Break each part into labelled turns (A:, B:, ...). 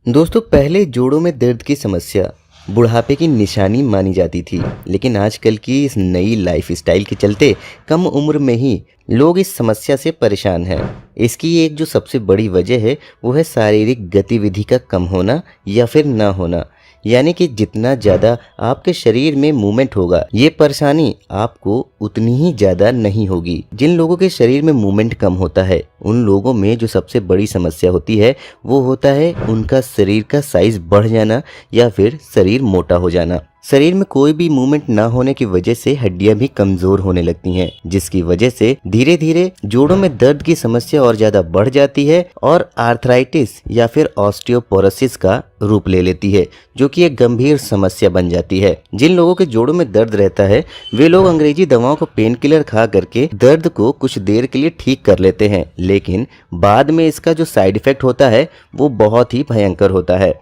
A: दोस्तों पहले जोड़ों में दर्द की समस्या बुढ़ापे की निशानी मानी जाती थी, लेकिन आजकल की इस नई लाइफस्टाइल के चलते कम उम्र में ही लोग इस समस्या से परेशान हैं। इसकी एक जो सबसे बड़ी वजह है वो है शारीरिक गतिविधि का कम होना या फिर ना होना। यानी कि जितना ज़्यादा आपके शरीर में मूवमेंट होगा, ये परेशानी आपको उतनी ही ज़्यादा नहीं होगी। जिन लोगों के शरीर में मूवमेंट कम होता है, उन लोगों में जो सबसे बड़ी समस्या होती है वो होता है उनका शरीर का साइज बढ़ जाना या फिर शरीर मोटा हो जाना। शरीर में कोई भी मूवमेंट ना होने की वजह से हड्डियां भी कमजोर होने लगती हैं, जिसकी वजह से धीरे धीरे जोड़ों में दर्द की समस्या और ज्यादा बढ़ जाती है और आर्थराइटिस या फिर ऑस्टियोपोरोसिस का रूप ले लेती है, जो कि एक गंभीर समस्या बन जाती है। जिन लोगों के जोड़ों में दर्द रहता है वे लोग अंग्रेजी दवाओं को पेन किलर खा करके दर्द को कुछ देर के लिए ठीक कर लेते हैं, लेकिन बाद में इसका जो साइड इफेक्ट होता है वो बहुत ही भयंकर होता है।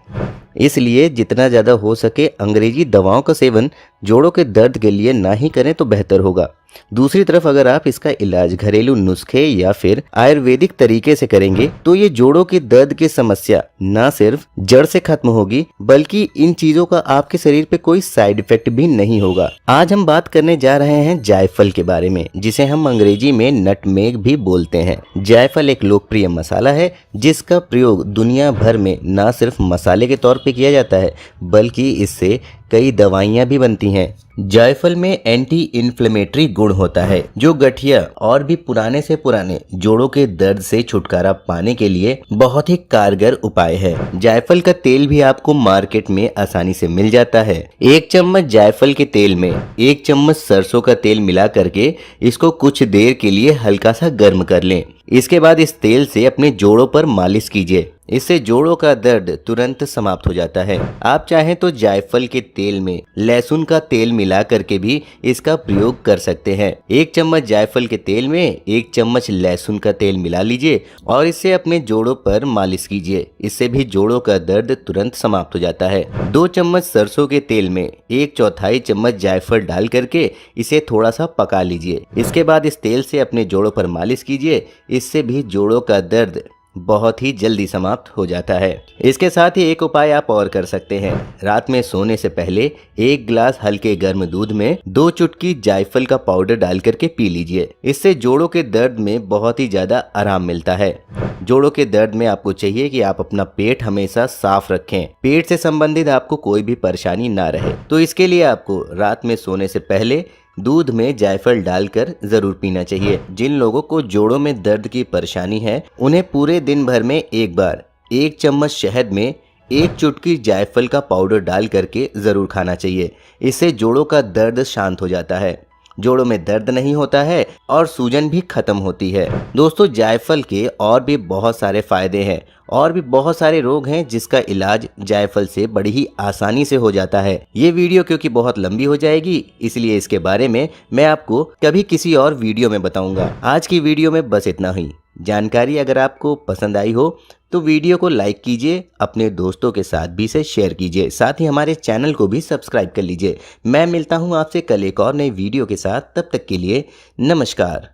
A: इसलिए जितना ज़्यादा हो सके अंग्रेजी दवाओं का सेवन जोड़ों के दर्द के लिए ना ही करें तो बेहतर होगा। दूसरी तरफ अगर आप इसका इलाज घरेलू नुस्खे या फिर आयुर्वेदिक तरीके से करेंगे तो ये जोड़ों के दर्द की समस्या ना सिर्फ जड़ से खत्म होगी, बल्कि इन चीजों का आपके शरीर पे कोई साइड इफेक्ट भी नहीं होगा। आज हम बात करने जा रहे हैं जायफल के बारे में, जिसे हम अंग्रेजी में नटमेग भी बोलते हैं। जायफल एक लोकप्रिय मसाला है जिसका प्रयोग दुनिया भर में न सिर्फ मसाले के तौर पे किया जाता है, बल्कि इससे कई दवाइयां भी बनती हैं। जायफल में एंटी इन्फ्लेमेटरी गुण होता है, जो गठिया और भी पुराने से पुराने जोड़ों के दर्द से छुटकारा पाने के लिए बहुत ही कारगर उपाय है। जायफल का तेल भी आपको मार्केट में आसानी से मिल जाता है। 1 चम्मच जायफल के तेल में 1 चम्मच सरसों का तेल मिला करके इसको कुछ देर के लिए हल्का सा गर्म कर लें। इसके बाद इस तेल से अपने जोड़ों पर मालिश कीजिए। इससे जोड़ों का दर्द तुरंत समाप्त हो जाता है। आप चाहें तो जायफल के तेल में लहसुन का तेल मिला करके भी इसका प्रयोग कर सकते हैं। 1 चम्मच जायफल के तेल में 1 चम्मच लहसुन का तेल मिला लीजिए और इसे अपने जोड़ों पर मालिश कीजिए। इससे भी जोड़ों का दर्द तुरंत समाप्त हो जाता है। 2 चम्मच सरसों के तेल में 1/4 चम्मच जायफल डाल करके इसे थोड़ा सा पका लीजिए। इसके बाद इस तेल से अपने जोड़ों पर मालिश कीजिए। इससे भी जोड़ों का दर्द बहुत ही जल्दी समाप्त हो जाता है। इसके साथ ही एक उपाय आप और कर सकते हैं। रात में सोने से पहले 1 गिलास हल्के गर्म दूध में 2 चुटकी जायफल का पाउडर डाल करके पी लीजिए। इससे जोड़ों के दर्द में बहुत ही ज्यादा आराम मिलता है। जोड़ों के दर्द में आपको चाहिए कि आप अपना पेट हमेशा साफ रखें। पेट से संबंधित आपको कोई भी परेशानी ना रहे, तो इसके लिए आपको रात में सोने से पहले दूध में जायफल डालकर जरूर पीना चाहिए। जिन लोगों को जोड़ों में दर्द की परेशानी है, उन्हें पूरे दिन भर में एक बार 1 चम्मच शहद में 1 चुटकी जायफल का पाउडर डाल करके जरूर खाना चाहिए। इससे जोड़ों का दर्द शांत हो जाता है, जोड़ों में दर्द नहीं होता है और सूजन भी खत्म होती है। दोस्तों जायफल के और भी बहुत सारे फायदे हैं और भी बहुत सारे रोग हैं जिसका इलाज जायफल से बड़ी ही आसानी से हो जाता है। ये वीडियो क्योंकि बहुत लंबी हो जाएगी, इसलिए इसके बारे में मैं आपको कभी किसी और वीडियो में बताऊंगा। आज की वीडियो में बस इतना ही। जानकारी अगर आपको पसंद आई हो तो वीडियो को लाइक कीजिए, अपने दोस्तों के साथ भी इसे शेयर कीजिए, साथ ही हमारे चैनल को भी सब्सक्राइब कर लीजिए। मैं मिलता हूं आपसे कल एक और नई वीडियो के साथ। तब तक के लिए नमस्कार।